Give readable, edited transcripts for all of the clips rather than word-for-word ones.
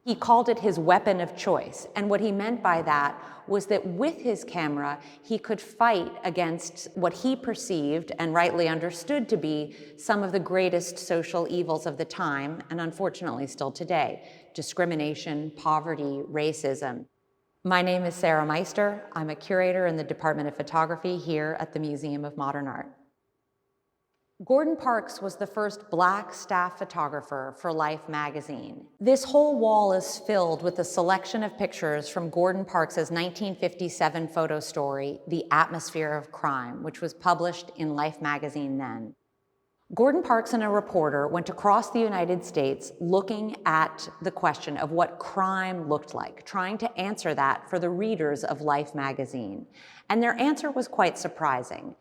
He called it his weapon of choice. And what he meant by that was that with his camera, he could fight against what he perceived and rightly understood to be some of the greatest social evils of the time, and unfortunately still today: discrimination, poverty, racism. My name is Sarah Meister. I'm a curator in the Department of Photography here at the Museum of Modern Art. Gordon Parks was the first Black staff photographer for Life magazine. This whole wall is filled with a selection of pictures from Gordon Parks's 1957 photo story, The Atmosphere of Crime, which was published in Life magazine then. Gordon Parks and a reporter went across the United States looking at the question of what crime looked like, trying to answer that for the readers of Life magazine. And their answer was quite surprising.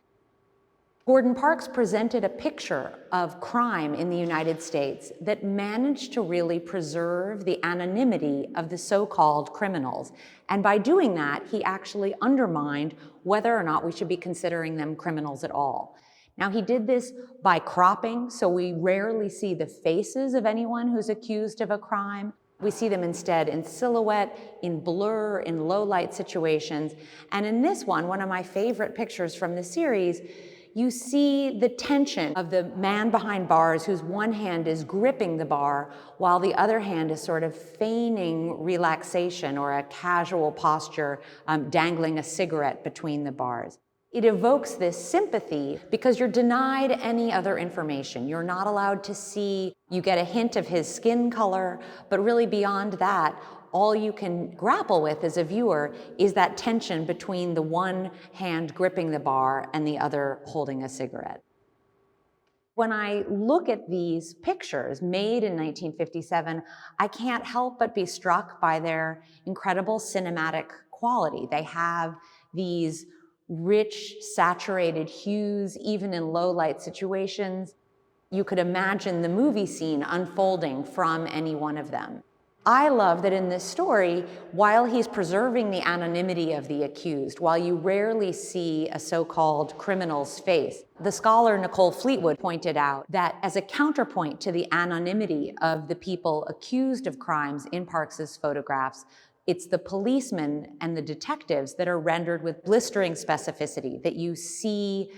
Gordon Parks presented a picture of crime in the United States that managed to really preserve the anonymity of the so-called criminals. And by doing that, he actually undermined whether or not we should be considering them criminals at all. Now, he did this by cropping, so we rarely see the faces of anyone who's accused of a crime. We see them instead in silhouette, in blur, in low light situations. And in this one of my favorite pictures from the series, you see the tension of the man behind bars whose one hand is gripping the bar while the other hand is sort of feigning relaxation or a casual posture, dangling a cigarette between the bars. It evokes this sympathy because you're denied any other information. You're not allowed to see, you get a hint of his skin color, but really beyond that, all you can grapple with as a viewer is that tension between the one hand gripping the bar and the other holding a cigarette. When I look at these pictures made in 1957, I can't help but be struck by their incredible cinematic quality. They have these rich, saturated hues, even in low light situations. You could imagine the movie scene unfolding from any one of them. I love that in this story, while he's preserving the anonymity of the accused, while you rarely see a so-called criminal's face, the scholar Nicole Fleetwood pointed out that as a counterpoint to the anonymity of the people accused of crimes in Parks's photographs, it's the policemen and the detectives that are rendered with blistering specificity, that you see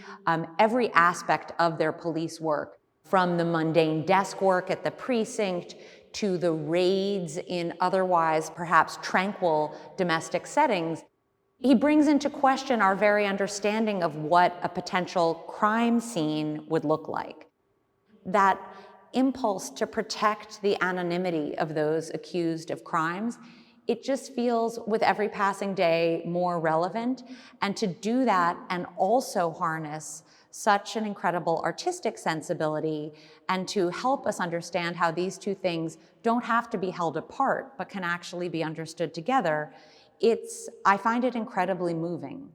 every aspect of their police work, from the mundane desk work at the precinct to the raids in otherwise perhaps tranquil domestic settings. He brings into question our very understanding of what a potential crime scene would look like. That impulse to protect the anonymity of those accused of crimes, it just feels with every passing day more relevant. And to do that and also harness such an incredible artistic sensibility and to help us understand how these two things don't have to be held apart, but can actually be understood together, I find it incredibly moving.